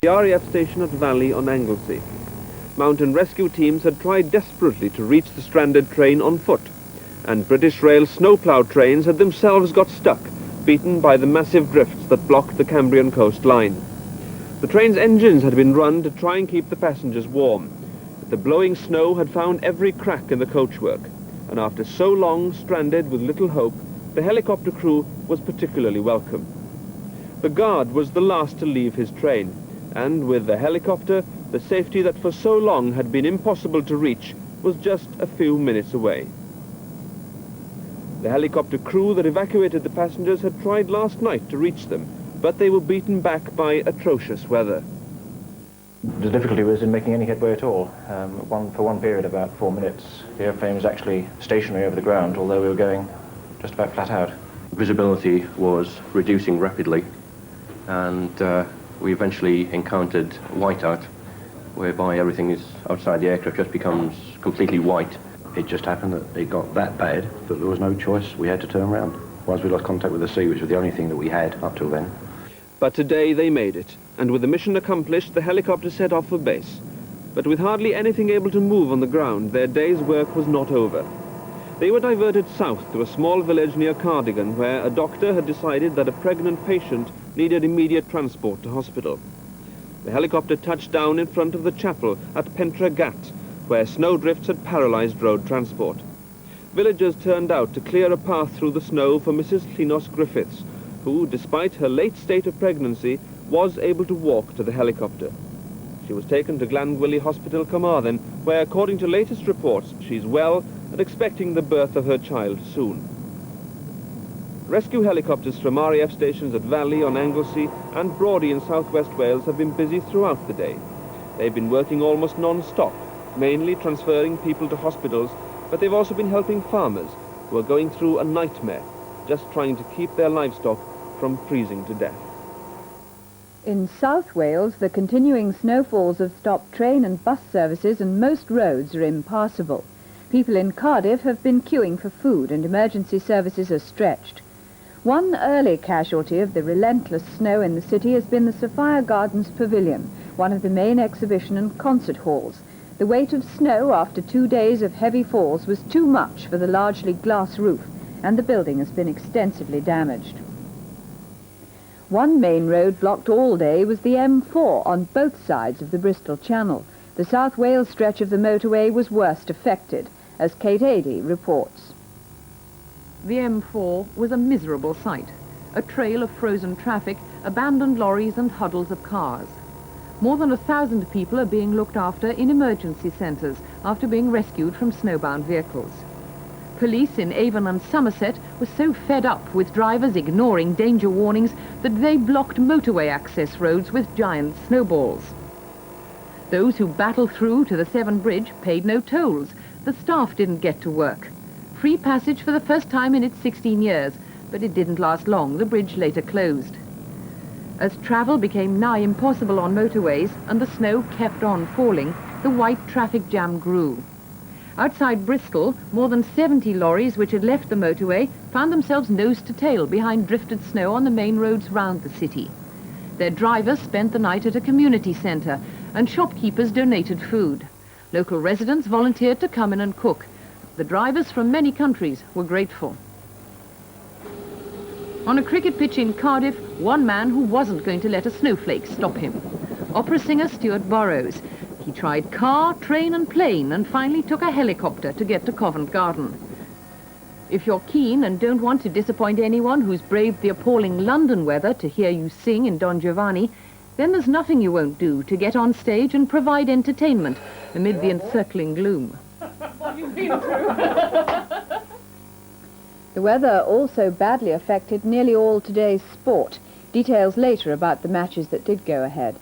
The RAF station at Valley on Anglesey. Mountain rescue teams had tried desperately to reach the stranded train on foot, and British Rail snowplough trains had themselves got stuck, beaten by the massive drifts that blocked the Cambrian coastline. The train's engines had been run to try and keep the passengers warm, but the blowing snow had found every crack in the coachwork, and after so long stranded with little hope, the helicopter crew was particularly welcome. The guard was the last to leave his train, and with the helicopter, the safety that for so long had been impossible to reach was just a few minutes away. The helicopter crew that evacuated the passengers had tried last night to reach them, but they were beaten back by atrocious weather. The difficulty was in making any headway at all. For one period, about 4 minutes, the airplane was actually stationary over the ground, although we were going just about flat out. Visibility was reducing rapidly, and we eventually encountered whiteout, whereby everything is outside the aircraft just becomes completely white. It just happened that it got that bad that there was no choice. We had to turn around. Once we lost contact with the sea, which was the only thing that we had up till then. But today they made it, and with the mission accomplished, the helicopter set off for base. But with hardly anything able to move on the ground, their day's work was not over. They were diverted south to a small village near Cardigan, where a doctor had decided that a pregnant patient needed immediate transport to hospital. The helicopter touched down in front of the chapel at Pentre Gat, where snowdrifts had paralyzed road transport. Villagers turned out to clear a path through the snow for Mrs. Llinos Griffiths, who, despite her late state of pregnancy, was able to walk to the helicopter. She was taken to Glangwili Hospital, Carmarthen, where, according to latest reports, she's well and expecting the birth of her child soon. Rescue helicopters from RAF stations at Valley on Anglesey and Brawdy in southwest Wales have been busy throughout the day. They've been working almost non-stop, mainly transferring people to hospitals, but they've also been helping farmers who are going through a nightmare, just trying to keep their livestock from freezing to death. In South Wales, the continuing snowfalls have stopped train and bus services, and most roads are impassable. People in Cardiff have been queuing for food, and emergency services are stretched. One early casualty of the relentless snow in the city has been the Sophia Gardens Pavilion, one of the main exhibition and concert halls. The weight of snow after 2 days of heavy falls was too much for the largely glass roof, and the building has been extensively damaged. One main road blocked all day was the M4 on both sides of the Bristol Channel. The South Wales stretch of the motorway was worst affected, as Kate Adey reports. The M4 was a miserable sight, a trail of frozen traffic, abandoned lorries and huddles of cars. More than 1,000 people are being looked after in emergency centres after being rescued from snowbound vehicles. Police in Avon and Somerset were so fed up with drivers ignoring danger warnings that they blocked motorway access roads with giant snowballs. Those who battled through to the Severn Bridge paid no tolls. The staff didn't get to work. Free passage for the first time in its 16 years, but it didn't last long. The bridge later closed. As travel became nigh impossible on motorways and the snow kept on falling, the white traffic jam grew. Outside Bristol, more than 70 lorries which had left the motorway found themselves nose to tail behind drifted snow on the main roads round the city. Their drivers spent the night at a community centre, and shopkeepers donated food. Local residents volunteered to come in and cook. The drivers from many countries were grateful. On a cricket pitch in Cardiff, one man who wasn't going to let a snowflake stop him. Opera singer Stuart Burrows. He tried car, train and plane, and finally took a helicopter to get to Covent Garden. If you're keen and don't want to disappoint anyone who's braved the appalling London weather to hear you sing in Don Giovanni, then there's nothing you won't do to get on stage and provide entertainment amid the encircling gloom. The weather also badly affected nearly all today's sport. Details later about the matches that did go ahead.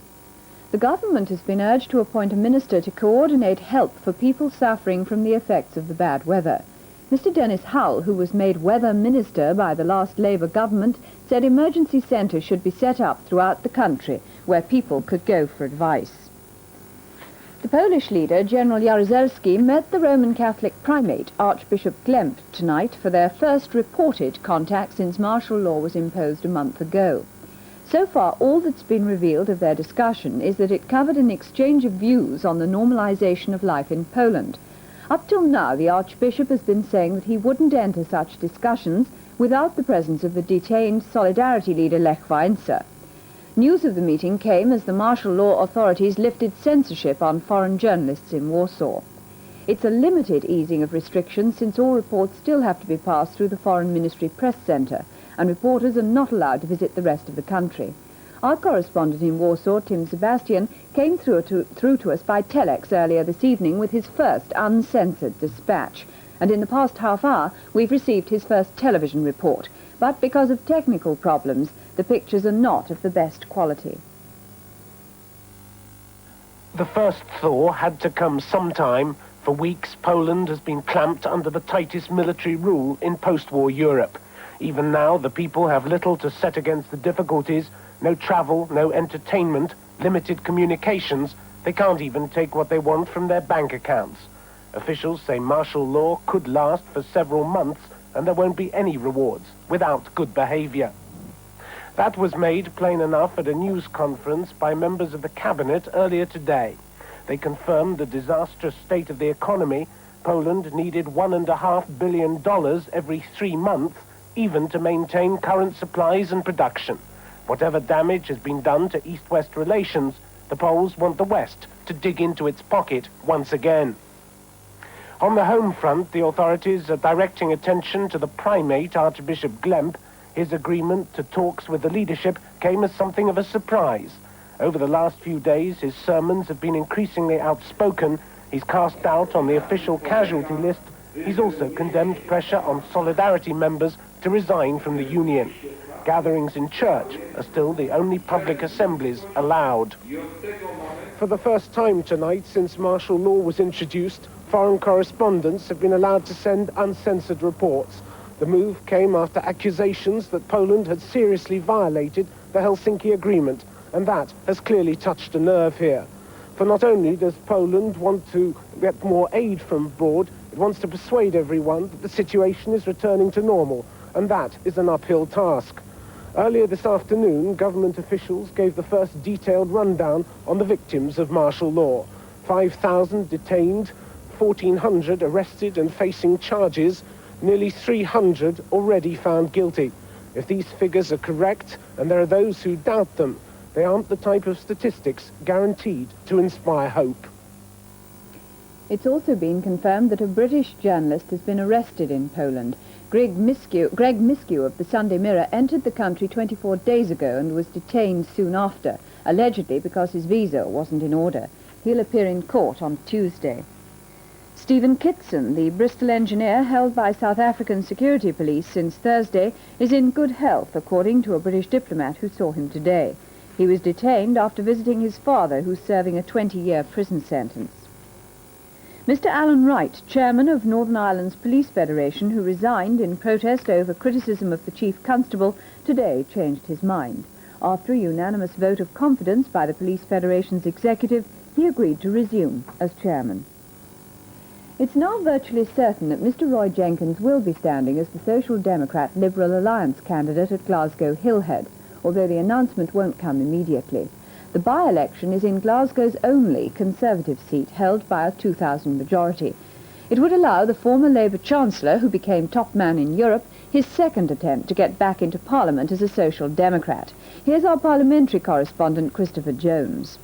The government has been urged to appoint a minister to coordinate help for people suffering from the effects of the bad weather. Mr. Dennis Hull, who was made weather minister by the last Labour government, said emergency centres should be set up throughout the country where people could go for advice. The Polish leader, General Jaruzelski, met the Roman Catholic primate, Archbishop Klempt, tonight for their first reported contact since martial law was imposed a month ago. So far, all that's been revealed of their discussion is that it covered an exchange of views on the normalization of life in Poland. Up till now, the Archbishop has been saying that he wouldn't enter such discussions without the presence of the detained Solidarity leader Lech Wałęsa. News of the meeting came as the martial law authorities lifted censorship on foreign journalists in Warsaw. It's a limited easing of restrictions since all reports still have to be passed through the Foreign Ministry Press Centre, and reporters are not allowed to visit the rest of the country. Our correspondent in Warsaw, Tim Sebastian, came through to us by telex earlier this evening with his first uncensored dispatch. And in the past half hour, we've received his first television report. But because of technical problems, the pictures are not of the best quality. The first thaw had to come sometime. For weeks, Poland has been clamped under the tightest military rule in post-war Europe. Even now, the people have little to set against the difficulties. No travel, no entertainment, limited communications. They can't even take what they want from their bank accounts. Officials say martial law could last for several months and there won't be any rewards without good behavior. That was made plain enough at a news conference by members of the cabinet earlier today. They confirmed the disastrous state of the economy. Poland needed $1.5 billion every 3 months even to maintain current supplies and production. Whatever damage has been done to East-West relations, the Poles want the West to dig into its pocket once again. On the home front, the authorities are directing attention to the primate, Archbishop Glemp. His agreement to talks with the leadership came as something of a surprise. Over the last few days, his sermons have been increasingly outspoken. He's cast doubt on the official casualty list. He's also condemned pressure on Solidarity members to resign from the union. Gatherings in church are still the only public assemblies allowed. For the first time tonight since martial law was introduced, foreign correspondents have been allowed to send uncensored reports. The move came after accusations that Poland had seriously violated the Helsinki Agreement, and that has clearly touched a nerve here. For not only does Poland want to get more aid from abroad, it wants to persuade everyone that the situation is returning to normal, and that is an uphill task. Earlier this afternoon, government officials gave the first detailed rundown on the victims of martial law. 5,000 detained, 1,400 arrested and facing charges, nearly 300 already found guilty. If these figures are correct, and there are those who doubt them, they aren't the type of statistics guaranteed to inspire hope. It's also been confirmed that a British journalist has been arrested in Poland. Greg Miskiw of the Sunday Mirror entered the country 24 days ago and was detained soon after, allegedly because his visa wasn't in order. He'll appear in court on Tuesday. Stephen Kitson, the Bristol engineer held by South African security police since Thursday, is in good health, according to a British diplomat who saw him today. He was detained after visiting his father, who's serving a 20-year prison sentence. Mr. Alan Wright, chairman of Northern Ireland's Police Federation, who resigned in protest over criticism of the chief constable, today changed his mind. After a unanimous vote of confidence by the Police Federation's executive, he agreed to resume as chairman. It's now virtually certain that Mr. Roy Jenkins will be standing as the Social Democrat Liberal Alliance candidate at Glasgow Hillhead, although the announcement won't come immediately. The by-election is in Glasgow's only Conservative seat, held by a 2,000 majority. It would allow the former Labour Chancellor, who became top man in Europe, his second attempt to get back into Parliament as a Social Democrat. Here's our parliamentary correspondent, Christopher Jones.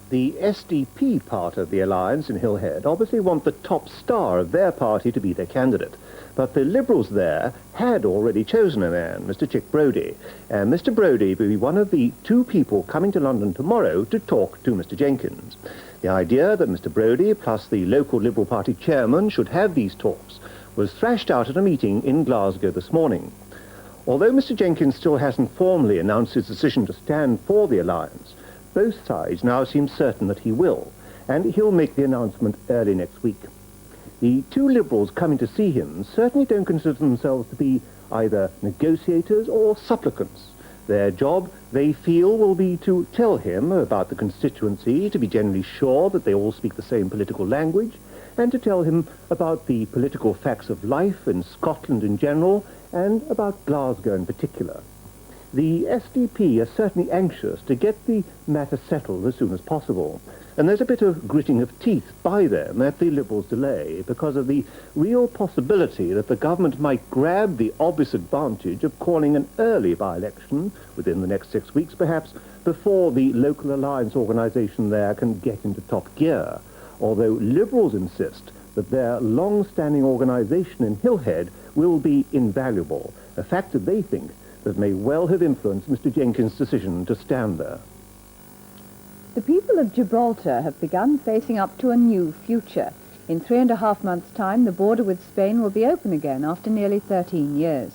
The SDP part of the alliance in Hillhead obviously want the top star of their party to be their candidate. But the Liberals there had already chosen a man, Mr. Chick Brodie, and Mr. Brodie will be one of the 2 people coming to London tomorrow to talk to Mr. Jenkins. The idea that Mr. Brodie plus the local Liberal Party chairman should have these talks was thrashed out at a meeting in Glasgow this morning. Although Mr. Jenkins still hasn't formally announced his decision to stand for the alliance, both sides now seem certain that he will, and he'll make the announcement early next week. The 2 Liberals coming to see him certainly don't consider themselves to be either negotiators or supplicants. Their job, they feel, will be to tell him about the constituency, to be generally sure that they all speak the same political language, and to tell him about the political facts of life in Scotland in general, and about Glasgow in particular. The SDP are certainly anxious to get the matter settled as soon as possible. And there's a bit of gritting of teeth by them at the Liberals' delay because of the real possibility that the government might grab the obvious advantage of calling an early by-election, within the next 6 weeks perhaps, before the local alliance organisation there can get into top gear. Although Liberals insist that their long-standing organisation in Hillhead will be invaluable, a fact that they think that may well have influenced Mr. Jenkins' decision to stand there. The people of Gibraltar have begun facing up to a new future. In 3.5 months' time, the border with Spain will be open again after nearly 13 years.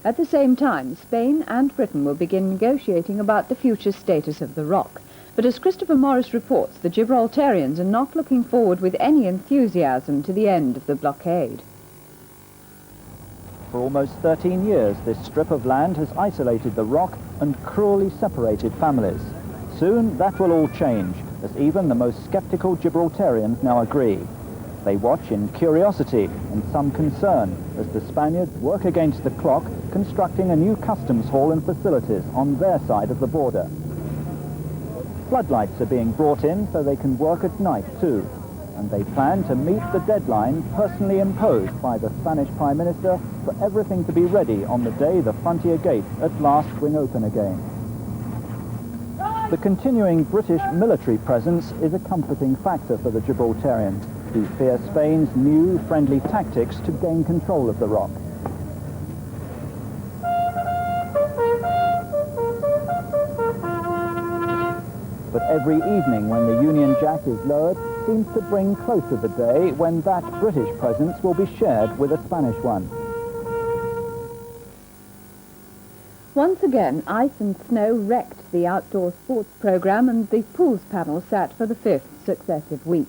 At the same time, Spain and Britain will begin negotiating about the future status of the rock. But as Christopher Morris reports, the Gibraltarians are not looking forward with any enthusiasm to the end of the blockade. For almost 13 years, this strip of land has isolated the rock and cruelly separated families. Soon, that will all change, as even the most sceptical Gibraltarians now agree. They watch in curiosity and some concern as the Spaniards work against the clock, constructing a new customs hall and facilities on their side of the border. Floodlights are being brought in so they can work at night too, and they plan to meet the deadline personally imposed by the Spanish Prime Minister for everything to be ready on the day the frontier gates at last swing open again. The continuing British military presence is a comforting factor for the Gibraltarians, who fear Spain's new friendly tactics to gain control of the rock. But every evening when the Union Jack is lowered seems to bring closer the day when that British presence will be shared with a Spanish one. Once again, ice and snow wrecked the outdoor sports programme and the pools panel sat for the 5th successive week.